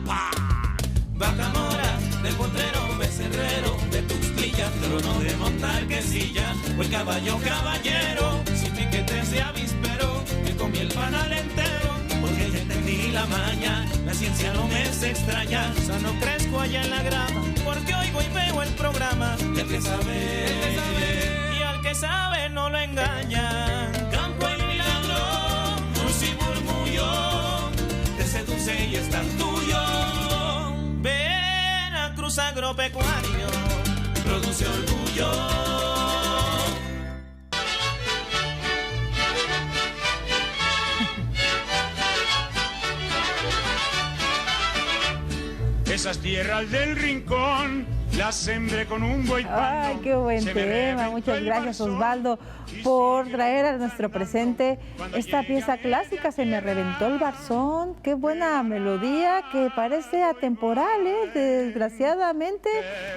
¡Pa! Bacamora, del Potrero, Becerrero, de Tuxtilla, trono de Montarquecilla, o el caballo caballero, sin piquetes de avispero, que comí el panal entero, porque ya entendí la maña, la ciencia no me es extraña, sano crezco allá en la grama, porque oigo y veo el programa, y el que sabe, y al que sabe no lo engañan. Campo el milagro, dulce y murmullo, te seduce y es tan tuyo. Veracruz agropecuario, produce orgullo. Esas tierras del rincón las sembré con un buey. Ay, qué buen tema. Muchas gracias, Osvaldo, por traer a nuestro presente esta pieza clásica. Se me reventó el barzón. Qué buena melodía que parece atemporal, ¿eh? Desgraciadamente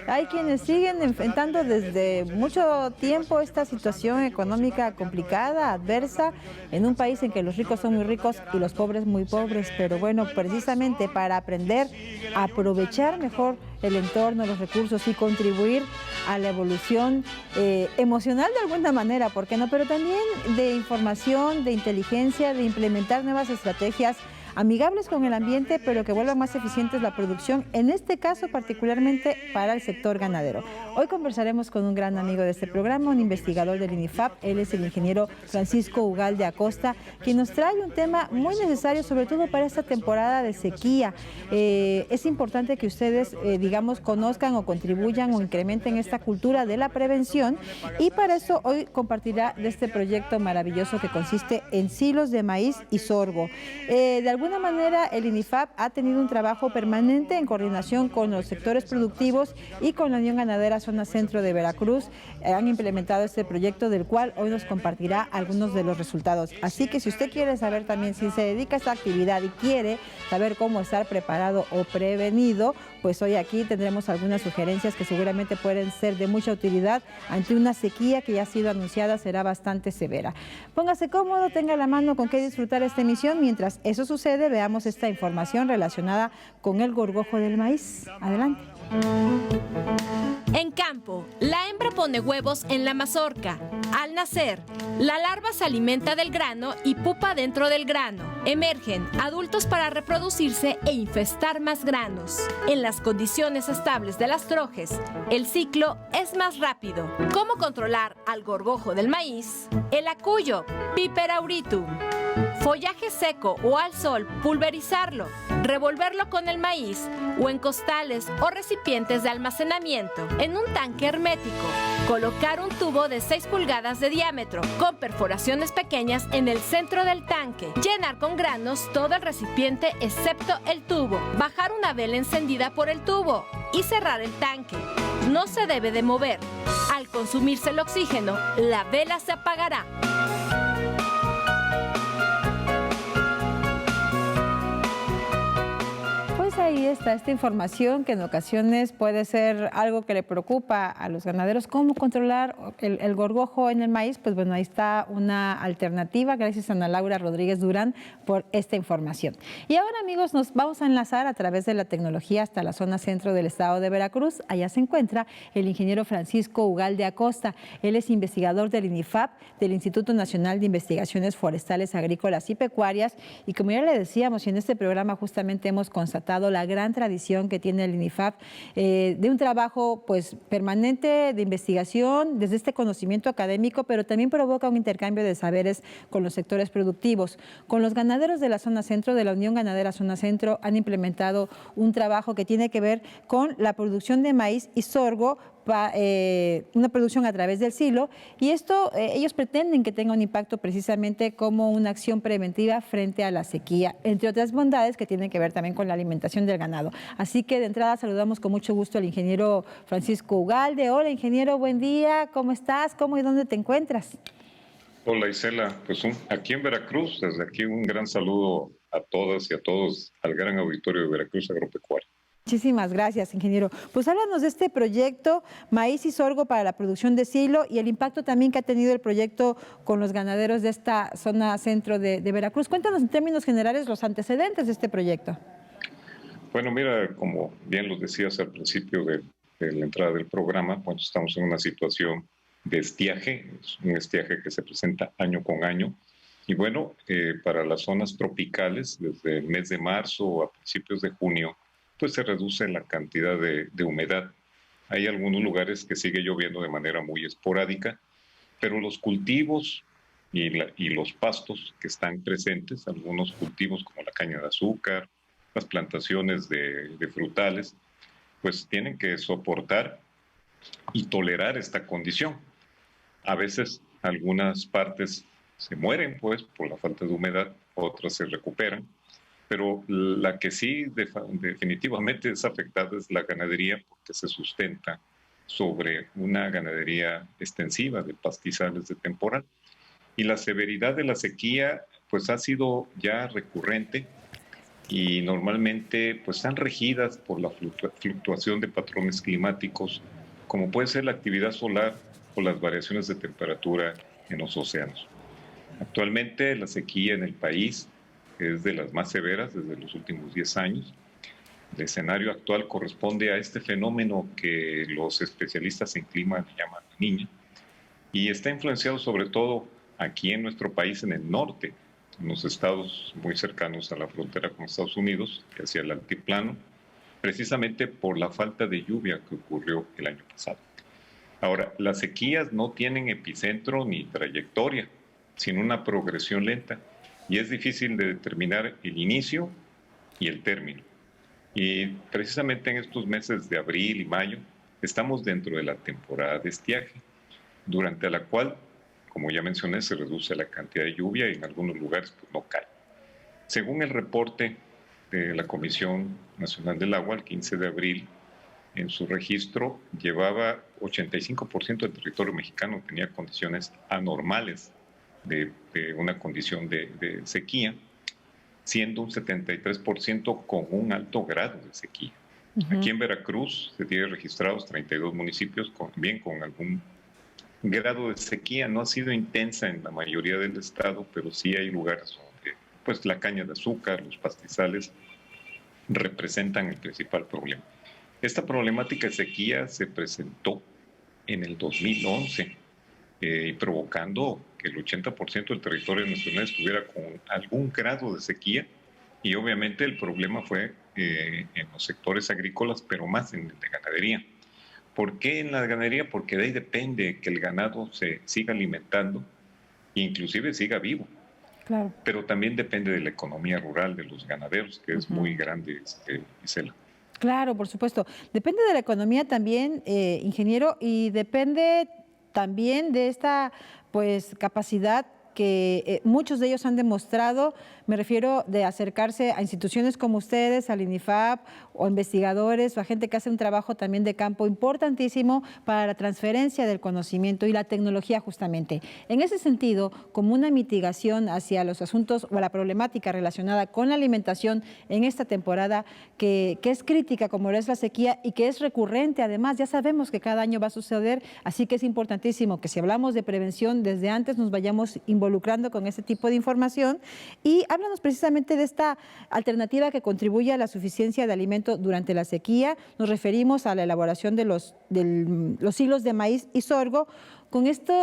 hay quienes siguen enfrentando desde mucho tiempo esta situación económica complicada, adversa, en un país en que los ricos son muy ricos y los pobres muy pobres. Pero bueno, precisamente para aprender a aprovechar mejor el entorno, los recursos y contribuir a la evolución emocional de alguna manera, ¿por qué no? Pero también de información, de inteligencia, de implementar nuevas estrategias amigables con el ambiente, pero que vuelvan más eficientes la producción, en este caso particularmente para el sector ganadero. Hoy conversaremos con un gran amigo de este programa, un investigador del INIFAP. Él es el ingeniero Francisco Ugalde Acosta, quien nos trae un tema muy necesario, sobre todo para esta temporada de sequía. Es importante que ustedes, conozcan o contribuyan o incrementen esta cultura de la prevención, y para eso hoy compartirá de este proyecto maravilloso que consiste en silos de maíz y sorgo. De alguna manera el INIFAP ha tenido un trabajo permanente en coordinación con los sectores productivos y con la Unión Ganadera Zona Centro de Veracruz. Han implementado este proyecto del cual hoy nos compartirá algunos de los resultados. Así que si usted quiere saber también si se dedica a esta actividad y quiere saber cómo estar preparado o prevenido, pues hoy aquí tendremos algunas sugerencias que seguramente pueden ser de mucha utilidad ante una sequía que ya ha sido anunciada, será bastante severa. Póngase cómodo, tenga a la mano con qué disfrutar esta emisión. Mientras eso sucede, veamos esta información relacionada con el gorgojo del maíz. Adelante. En campo, la hembra pone huevos en la mazorca. Al nacer, la larva se alimenta del grano y pupa dentro del grano. Emergen adultos para reproducirse e infestar más granos. En las condiciones estables de las trojes, el ciclo es más rápido. ¿Cómo controlar al gorgojo del maíz? El acuyo, Piper auritum. Follaje seco o al sol, pulverizarlo, revolverlo con el maíz o en costales o recipientes de almacenamiento. En un tanque hermético, colocar un tubo de 6 pulgadas de diámetro con perforaciones pequeñas en el centro del tanque. Llenar con granos todo el recipiente excepto el tubo. Bajar una vela encendida por el tubo y cerrar el tanque. No se debe de mover. Al consumirse el oxígeno, la vela se apagará. Ahí está esta información que en ocasiones puede ser algo que le preocupa a los ganaderos. ¿Cómo controlar el gorgojo en el maíz? Pues bueno, ahí está una alternativa. Gracias a Ana Laura Rodríguez Durán por esta información. Y ahora, amigos, nos vamos a enlazar a través de la tecnología hasta la zona centro del estado de Veracruz. Allá se encuentra el ingeniero Francisco Ugalde Acosta. Él es investigador del INIFAP, del Instituto Nacional de Investigaciones Forestales, Agrícolas y Pecuarias. Y como ya le decíamos, y en este programa justamente hemos constatado la gran tradición que tiene el INIFAP de un trabajo pues permanente de investigación desde este conocimiento académico, pero también provoca un intercambio de saberes con los sectores productivos. Con los ganaderos de la zona centro, de la Unión Ganadera Zona Centro, han implementado un trabajo que tiene que ver con la producción de maíz y sorgo, una producción a través del silo, y esto ellos pretenden que tenga un impacto precisamente como una acción preventiva frente a la sequía, entre otras bondades que tienen que ver también con la alimentación del ganado. Así que de entrada saludamos con mucho gusto al ingeniero Francisco Ugalde. Hola, ingeniero, buen día, ¿cómo estás? ¿Cómo y dónde te encuentras? Hola, Isela, pues aquí en Veracruz, desde aquí un gran saludo a todas y a todos, al gran auditorio de Veracruz Agropecuaria. Muchísimas gracias, ingeniero. Pues háblanos de este proyecto Maíz y Sorgo para la producción de silo y el impacto también que ha tenido el proyecto con los ganaderos de esta zona centro de Veracruz. Cuéntanos en términos generales los antecedentes de este proyecto. Bueno, mira, como bien lo decías al principio de la entrada del programa, bueno, estamos en una situación de estiaje, es un estiaje que se presenta año con año. Y bueno, para las zonas tropicales, desde el mes de marzo a principios de junio, pues se reduce la cantidad de humedad. Hay algunos lugares que sigue lloviendo de manera muy esporádica, pero los cultivos y los pastos que están presentes, algunos cultivos como la caña de azúcar, las plantaciones de frutales, pues tienen que soportar y tolerar esta condición. A veces algunas partes se mueren pues por la falta de humedad, otras se recuperan, pero la que sí definitivamente es afectada es la ganadería porque se sustenta sobre una ganadería extensiva de pastizales de temporal. Y la severidad de la sequía pues ha sido ya recurrente y normalmente pues están regidas por la fluctuación de patrones climáticos, como puede ser la actividad solar o las variaciones de temperatura en los océanos. Actualmente la sequía en el país es de las más severas desde los últimos 10 años. El escenario actual corresponde a este fenómeno que los especialistas en clima llaman la Niña y está influenciado sobre todo aquí en nuestro país, en el norte, en los estados muy cercanos a la frontera con Estados Unidos, hacia el altiplano, precisamente por la falta de lluvia que ocurrió el año pasado. Ahora, las sequías no tienen epicentro ni trayectoria, sino una progresión lenta, y es difícil de determinar el inicio y el término. Y precisamente en estos meses de abril y mayo estamos dentro de la temporada de estiaje, durante la cual, como ya mencioné, se reduce la cantidad de lluvia y en algunos lugares pues, no cae. Según el reporte de la Comisión Nacional del Agua, el 15 de abril, en su registro llevaba 85% del territorio mexicano tenía condiciones anormales de una condición de sequía, siendo un 73% con un alto grado de sequía. Aquí en Veracruz se tienen registrados 32 municipios con algún grado de sequía. No ha sido intensa en la mayoría del estado, pero sí hay lugares donde pues, la caña de azúcar, los pastizales representan el principal problema. Esta problemática de sequía se presentó en el 2011, provocando que el 80% del territorio nacional estuviera con algún grado de sequía, y obviamente el problema fue en los sectores agrícolas, pero más en el de ganadería. ¿Por qué en la ganadería? Porque de ahí depende que el ganado se siga alimentando e inclusive siga vivo. Claro. Pero también depende de la economía rural de los ganaderos, que es muy grande, Isela. Claro, por supuesto. Depende de la economía también, ingeniero, y depende también de esta pues capacidad que muchos de ellos han demostrado, me refiero de acercarse a instituciones como ustedes, al INIFAP, o investigadores, o a gente que hace un trabajo también de campo importantísimo para la transferencia del conocimiento y la tecnología justamente. En ese sentido, como una mitigación hacia los asuntos o la problemática relacionada con la alimentación en esta temporada, que es crítica como lo es la sequía y que es recurrente, además ya sabemos que cada año va a suceder, así que es importantísimo que si hablamos de prevención, desde antes nos vayamos involucrando con ese tipo de información. Y háblanos precisamente de esta alternativa que contribuye a la suficiencia de alimentos durante la sequía. Nos referimos a la elaboración de los hilos de maíz y sorgo con este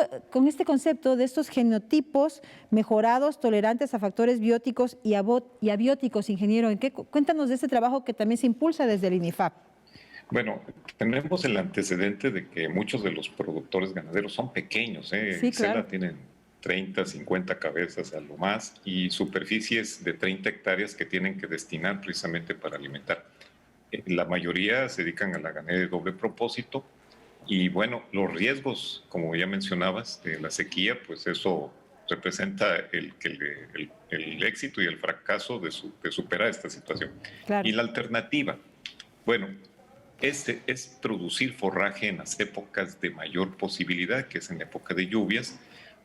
concepto de estos genotipos mejorados, tolerantes a factores bióticos y abióticos. Ingeniero, cuéntanos de este trabajo que también se impulsa desde el INIFAP. Bueno, tenemos el antecedente de que muchos de los productores ganaderos son pequeños. Sí, claro. Tienen 30, 50 cabezas a lo más y superficies de 30 hectáreas que tienen que destinar precisamente para alimentar. La mayoría se dedican a la ganadería de doble propósito y bueno, los riesgos, como ya mencionabas, de la sequía, pues eso representa el éxito y el fracaso de superar esta situación. Claro. Y la alternativa, bueno, es producir forraje en las épocas de mayor posibilidad, que es en la época de lluvias,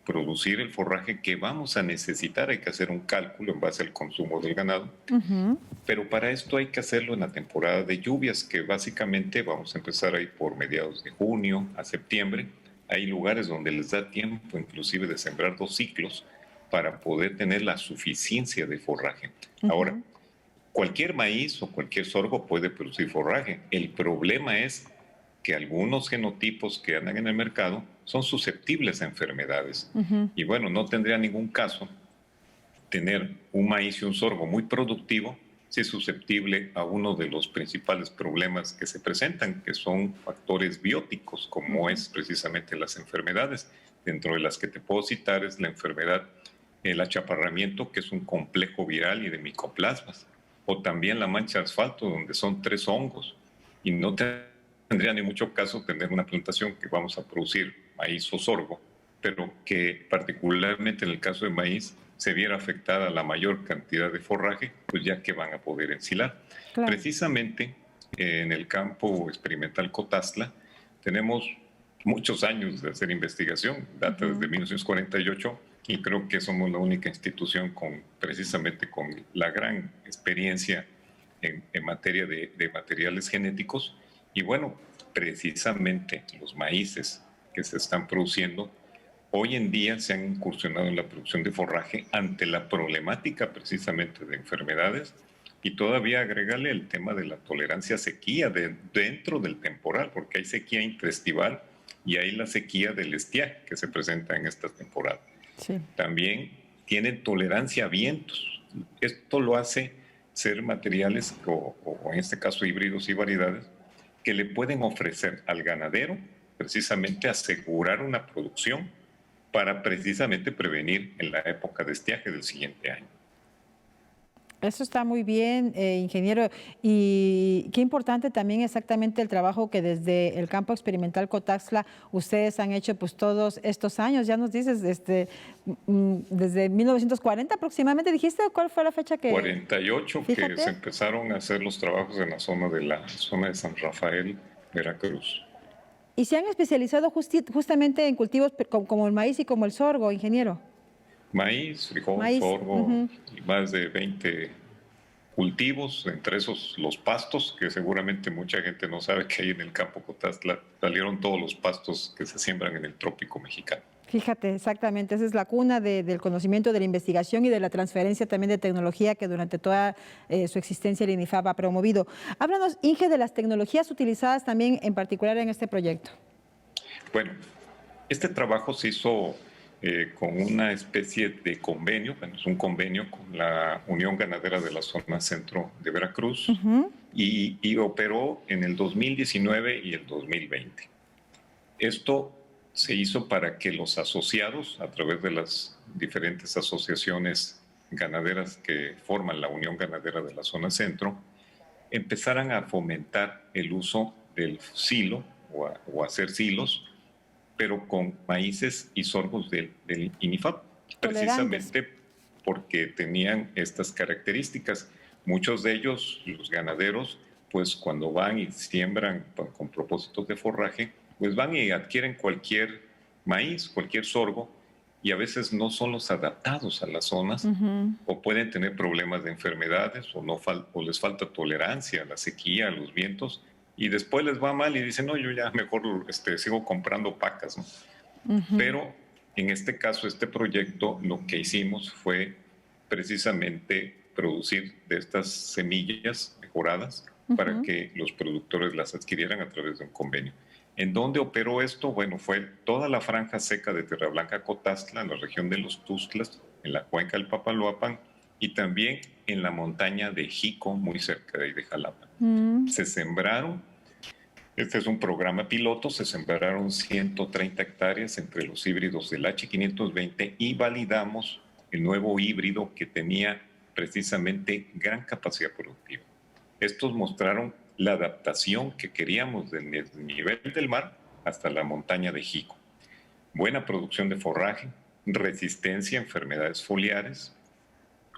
producir el forraje que vamos a necesitar. Hay que hacer un cálculo en base al consumo del ganado, pero para esto hay que hacerlo en la temporada de lluvias, que básicamente vamos a empezar ahí por mediados de junio a septiembre. Hay lugares donde les da tiempo inclusive de sembrar 2 ciclos para poder tener la suficiencia de forraje. Ahora, cualquier maíz o cualquier sorgo puede producir forraje. El problema es que algunos genotipos que andan en el mercado son susceptibles a enfermedades. Y bueno, no tendría ningún caso tener un maíz y un sorgo muy productivo si es susceptible a uno de los principales problemas que se presentan, que son factores bióticos, como es precisamente las enfermedades. Dentro de las que te puedo citar es la enfermedad, el achaparramiento, que es un complejo viral y de micoplasmas, o también la mancha de asfalto, donde son 3 hongos, y no tendría ni mucho caso tener una plantación que vamos a producir maíz o sorgo, pero que particularmente en el caso de maíz se viera afectada la mayor cantidad de forraje, pues ya que van a poder ensilar. Claro. Precisamente en el campo experimental Cotazla tenemos muchos años de hacer investigación, data desde 1948, y creo que somos la única institución precisamente con la gran experiencia en materia de materiales genéticos. Y bueno, precisamente los maíces que se están produciendo hoy en día se han incursionado en la producción de forraje ante la problemática precisamente de enfermedades, y todavía agrégale el tema de la tolerancia a sequía dentro del temporal, porque hay sequía interestival y hay la sequía del estiaje que se presenta en esta temporada. Sí. También tienen tolerancia a vientos. Esto lo hace ser materiales, o en este caso híbridos y variedades, que le pueden ofrecer al ganadero precisamente asegurar una producción para precisamente prevenir en la época de estiaje del siguiente año. Eso está muy bien, ingeniero. Y qué importante también exactamente el trabajo que desde el campo experimental Cotazla ustedes han hecho pues todos estos años. Ya nos dices, desde 1940 aproximadamente, ¿dijiste cuál fue la fecha que...? 48, fíjate, que se empezaron a hacer los trabajos en la zona de San Rafael, Veracruz. ¿Y se han especializado justamente en cultivos como el maíz y como el sorgo, ingeniero? Maíz, frijol, sorgo, y más de 20 cultivos, entre esos los pastos, que seguramente mucha gente no sabe que ahí en el campo Cotazla salieron todos los pastos que se siembran en el trópico mexicano. Fíjate, exactamente, esa es la cuna del conocimiento, de la investigación y de la transferencia también de tecnología que durante toda su existencia el INIFAP ha promovido. Háblanos, Inge, de las tecnologías utilizadas también en particular en este proyecto. Bueno, este trabajo se hizo con una especie de convenio, bueno, es un convenio con la Unión Ganadera de la Zona Centro de Veracruz, y operó en el 2019 y el 2020. Esto se hizo para que los asociados, a través de las diferentes asociaciones ganaderas que forman la Unión Ganadera de la Zona Centro, empezaran a fomentar el uso del silo o hacer silos, pero con maíces y sorgos del INIFAP, precisamente porque tenían estas características. Muchos de ellos, los ganaderos, pues cuando van y siembran con propósitos de forraje, pues van y adquieren cualquier maíz, cualquier sorgo, y a veces no son los adaptados a las zonas, o pueden tener problemas de enfermedades, o les falta tolerancia a la sequía, a los vientos, y después les va mal y dicen, no, yo ya mejor sigo comprando pacas, ¿no? Pero en este caso, este proyecto, lo que hicimos fue precisamente producir de estas semillas mejoradas para que los productores las adquirieran a través de un convenio. ¿En dónde operó esto? Bueno, fue toda la franja seca de Tierra Blanca, Cotazla, en la región de los Tuxtlas, en la cuenca del Papaloapan, y también en la montaña de Jico, muy cerca de ahí de Jalapa. Se sembraron, este es un programa piloto, se sembraron 130 hectáreas entre los híbridos del H520 y validamos el nuevo híbrido que tenía precisamente gran capacidad productiva. Estos mostraron la adaptación que queríamos desde el nivel del mar hasta la montaña de Jico. Buena producción de forraje, resistencia a enfermedades foliares,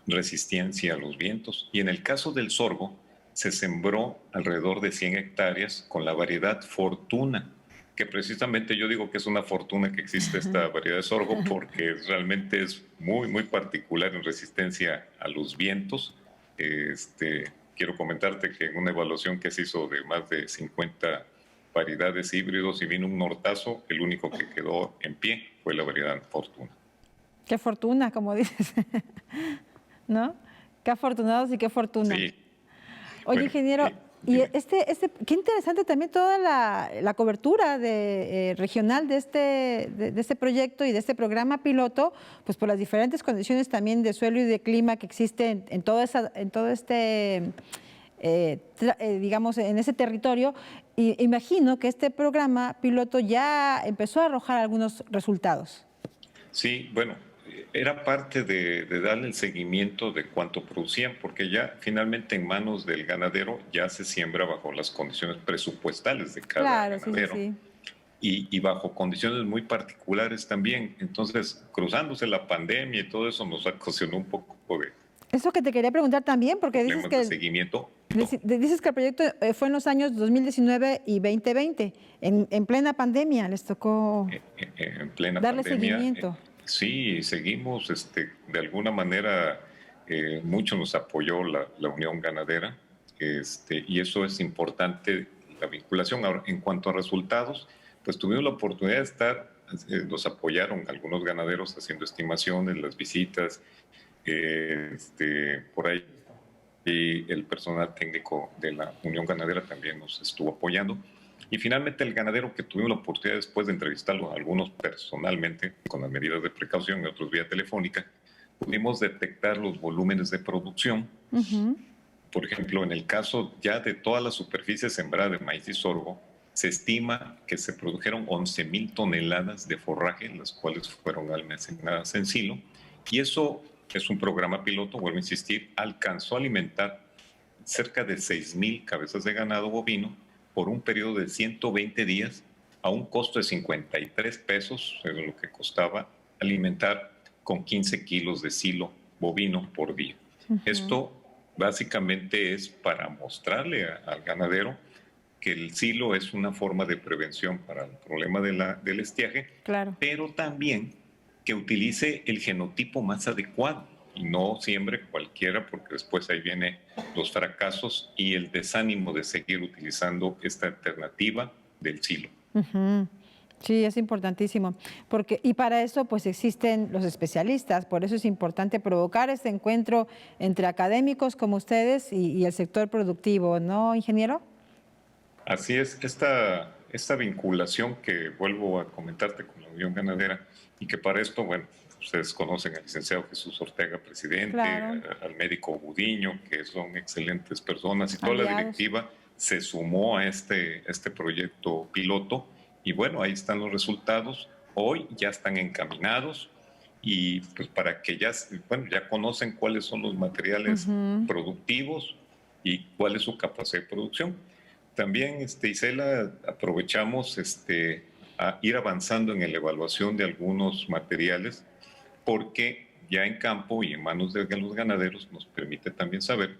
resistencia a los vientos, y en el caso del sorgo se sembró alrededor de 100 hectáreas con la variedad Fortuna, que precisamente yo digo que es una fortuna que existe esta variedad de sorgo porque realmente es muy, muy particular en resistencia a los vientos. Quiero comentarte que en una evaluación que se hizo de más de 50 variedades híbridos y vino un nortazo, el único que quedó en pie fue la variedad Fortuna. Qué fortuna, como dices, ¿no? Qué afortunados y qué fortuna. Sí. Oye, ingeniero, y qué interesante también toda la cobertura regional de este proyecto y de este programa piloto, pues por las diferentes condiciones también de suelo y de clima que existen en todo este, digamos, en ese territorio. Y imagino que este programa piloto ya empezó a arrojar algunos resultados. Sí, bueno, era parte de darle el seguimiento de cuánto producían, porque ya finalmente en manos del ganadero ya se siembra bajo las condiciones presupuestales de cada ganadero. Sí. Y bajo condiciones muy particulares también. Entonces, cruzándose la pandemia y todo eso nos ocasionó un poco de... Eso que te quería preguntar también, porque dices que... seguimiento. Dices que el proyecto fue en los años 2019 y 2020, en plena pandemia les tocó en plena darle pandemia, seguimiento. Sí, seguimos, de alguna manera, mucho nos apoyó la Unión Ganadera, y eso es importante, la vinculación. Ahora, en cuanto a resultados, pues tuvimos la oportunidad de estar, nos apoyaron algunos ganaderos haciendo estimaciones, las visitas, por ahí. Y el personal técnico de la Unión Ganadera también nos estuvo apoyando. Y finalmente el ganadero que tuvimos la oportunidad después de entrevistarlos, algunos personalmente, con las medidas de precaución y otros vía telefónica, pudimos detectar los volúmenes de producción. Por ejemplo, en el caso ya de toda la superficie sembrada de maíz y sorgo, se estima que se produjeron 11,000 toneladas de forraje, las cuales fueron almacenadas en silo. Y eso es un programa piloto, vuelvo a insistir, alcanzó a alimentar cerca de 6,000 cabezas de ganado bovino por un periodo de 120 días a un costo de 53 pesos, es lo que costaba alimentar con 15 kilos de silo bovino por día. Esto básicamente es para mostrarle al ganadero que el silo es una forma de prevención para el problema del estiaje, pero también que utilice el genotipo más adecuado y no siembre cualquiera, porque después ahí vienen los fracasos y el desánimo de seguir utilizando esta alternativa del silo. Sí, es importantísimo, y para eso pues existen los especialistas, por eso es importante provocar este encuentro entre académicos como ustedes y el sector productivo, ¿no, ingeniero? Así es, esta vinculación que vuelvo a comentarte con la Unión Ganadera, y que para esto, bueno, ustedes conocen al licenciado Jesús Ortega, presidente, al médico Budiño, que son excelentes personas, y toda la directiva se sumó a este proyecto piloto, y bueno, ahí están los resultados. Hoy ya están encaminados, y pues para que ya conocen cuáles son los materiales productivos y cuál es su capacidad de producción. También, Isela, aprovechamos a ir avanzando en la evaluación de algunos materiales, porque ya en campo y en manos de los ganaderos nos permite también saber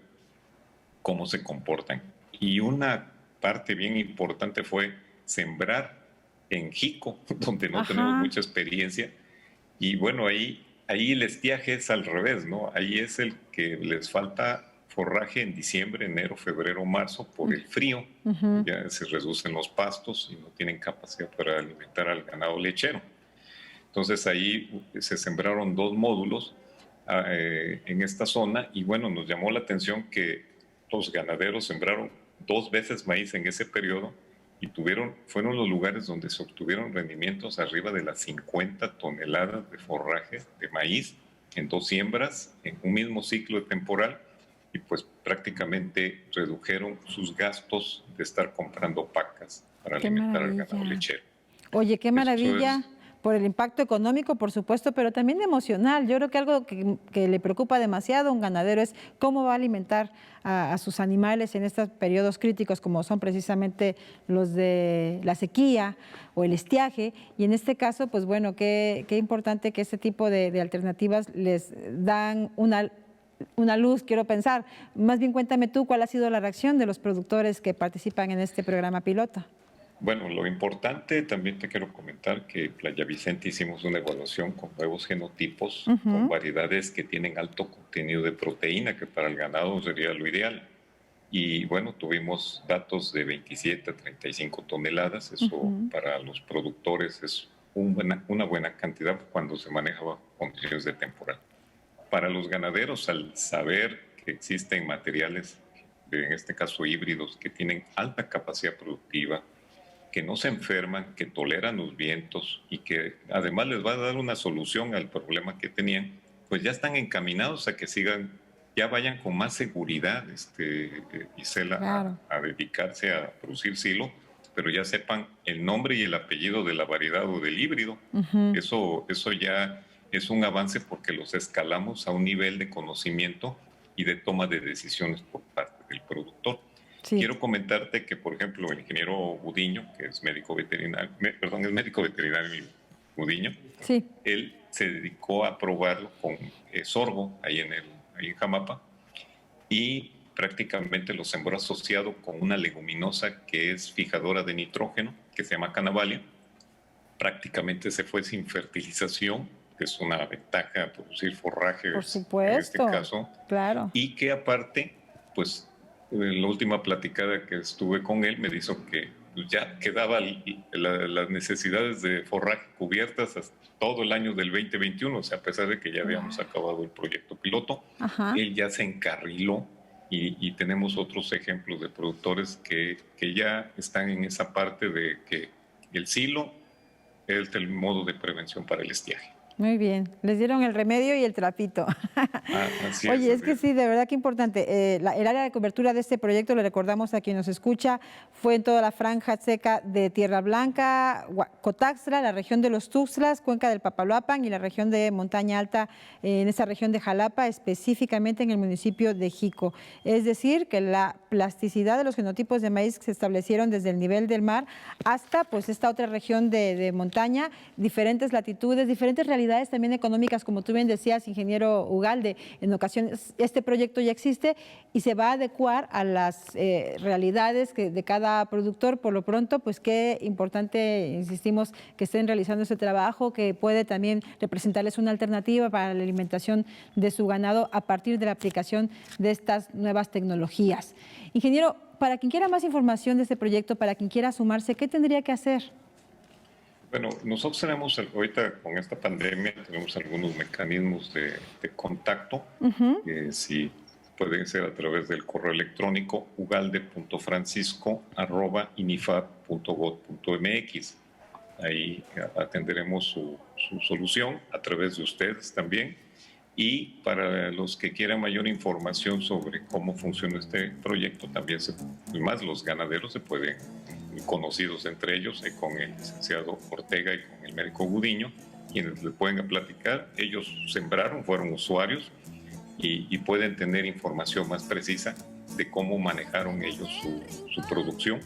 cómo se comportan. Y una parte bien importante fue sembrar en Jico, donde no tenemos mucha experiencia. Y bueno, ahí el estiaje es al revés, ¿no? Ahí es el que les falta forraje en diciembre, enero, febrero, marzo, por el frío. Ya se reducen los pastos y no tienen capacidad para alimentar al ganado lechero. Entonces ahí se sembraron 2 módulos en esta zona, y bueno, nos llamó la atención que los ganaderos sembraron 2 veces maíz en ese periodo, y fueron los lugares donde se obtuvieron rendimientos arriba de las 50 toneladas de forraje de maíz en 2 siembras, en un mismo ciclo temporal, y pues prácticamente redujeron sus gastos de estar comprando pacas para alimentar al ganado lechero. Oye, qué maravilla. Por el impacto económico, por supuesto, pero también emocional. Yo creo que algo que le preocupa demasiado a un ganadero es cómo va a alimentar a sus animales en estos periodos críticos, como son precisamente los de la sequía o el estiaje. Y en este caso, pues bueno, qué importante que este tipo de alternativas les dan una luz, quiero pensar. Más bien, cuéntame tú cuál ha sido la reacción de los productores que participan en este programa piloto. Bueno, lo importante, también te quiero comentar que Playa Vicente hicimos una evaluación con nuevos genotipos, con variedades que tienen alto contenido de proteína, que para el ganado sería lo ideal. Y bueno, tuvimos datos de 27 a 35 toneladas, eso para los productores es una buena cantidad cuando se maneja bajo condiciones de temporal. Para los ganaderos, al saber que existen materiales en este caso híbridos, que tienen alta capacidad productiva, que no se enferman, que toleran los vientos y que además les va a dar una solución al problema que tenían, pues ya están encaminados a que sigan, ya vayan con más seguridad, Isela, claro, a dedicarse a producir silo, pero ya sepan el nombre y el apellido de la variedad o del híbrido. Eso ya es un avance porque los escalamos a un nivel de conocimiento y de toma de decisiones por parte del productor. Sí. Quiero comentarte que, por ejemplo, el ingeniero Gudiño, que es médico veterinario, es médico veterinario Gudiño, sí, él se dedicó a probarlo con sorgo ahí en Jamapa y prácticamente lo sembró asociado con una leguminosa que es fijadora de nitrógeno, que se llama Canavalia. Prácticamente se fue sin fertilización, que es una ventaja producir forraje, por supuesto, en este caso. Claro. Y que aparte, pues, en la última platicada que estuve con él, me dijo que ya quedaba las necesidades de forraje cubiertas hasta todo el año del 2021, o sea, a pesar de que ya habíamos acabado el proyecto piloto, él ya se encarriló y tenemos otros ejemplos de productores que ya están en esa parte de que el silo es el modo de prevención para el estiaje. Muy bien, les dieron el remedio y el trapito. Oye, es que sí, de verdad que importante. El área de cobertura de este proyecto, le recordamos a quien nos escucha, fue en toda la franja seca de Tierra Blanca, Cotaxtla, la región de los Tuxtlas, cuenca del Papaloapan y la región de Montaña Alta, en esa región de Jalapa, específicamente en el municipio de Jico. Es decir, que la plasticidad de los genotipos de maíz se establecieron desde el nivel del mar hasta pues esta otra región de montaña, diferentes latitudes, diferentes realidades también económicas, como tú bien decías, ingeniero Ugalde. En ocasiones este proyecto ya existe y se va a adecuar a las realidades de cada productor. Por lo pronto, pues qué importante, insistimos, que estén realizando este trabajo, que puede también representarles una alternativa para la alimentación de su ganado a partir de la aplicación de estas nuevas tecnologías. Ingeniero, para quien quiera más información de este proyecto, para quien quiera sumarse, ¿qué tendría que hacer? Bueno, nosotros tenemos, ahorita con esta pandemia, tenemos algunos mecanismos de contacto, si pueden ser a través del correo electrónico ugalde.francisco@inifap.gov.mx. Ahí atenderemos su solución a través de ustedes también. Y para los que quieran mayor información sobre cómo funciona este proyecto, también más los ganaderos se pueden, conocidos entre ellos, con el licenciado Ortega y con el médico Gudiño, quienes les pueden platicar. Ellos sembraron, fueron usuarios y pueden tener información más precisa de cómo manejaron ellos su producción.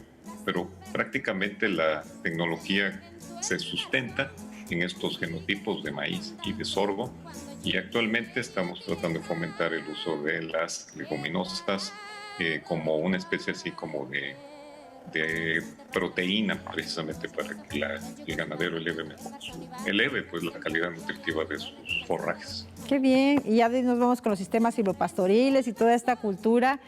Pero prácticamente la tecnología se sustenta en estos genotipos de maíz y de sorgo, y actualmente estamos tratando de fomentar el uso de las leguminosas como una especie así como de proteína, precisamente para que el ganadero eleve pues la calidad nutritiva de sus forrajes. Qué bien, y ya nos vamos con los sistemas silvopastoriles y toda esta cultura,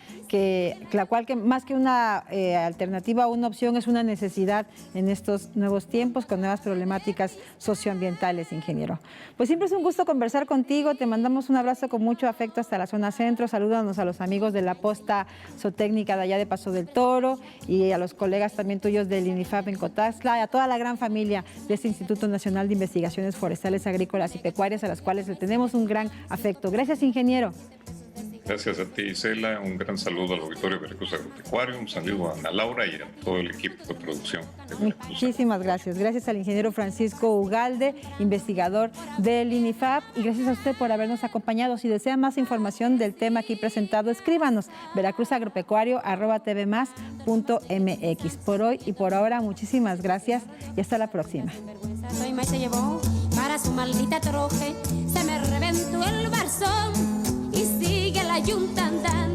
la cual que más que una alternativa o una opción es una necesidad en estos nuevos tiempos con nuevas problemáticas socioambientales, ingeniero. Pues siempre es un gusto conversar contigo, te mandamos un abrazo con mucho afecto hasta la zona centro, salúdanos a los amigos de la posta zootécnica de allá de Paso del Toro y a los colegas también tuyos del INIFAP en Cotaxtla y a toda la gran familia de este Instituto Nacional de Investigaciones Forestales, Agrícolas y Pecuarias, a las cuales le tenemos un gran afecto. Gracias, ingeniero. Gracias a ti, Isela. Un gran saludo al auditorio de Veracruz Agropecuario, un saludo a Ana Laura y a todo el equipo de producción. Muchísimas gracias. Gracias al ingeniero Francisco Ugalde, investigador del INIFAP, y gracias a usted por habernos acompañado. Si desea más información del tema aquí presentado, escríbanos veracruzagropecuario@tvmas.mx. Por hoy y por ahora, muchísimas gracias y hasta la próxima. Se llevó para su maldita troje, se me reventó el barzón y sigue la yunta andando.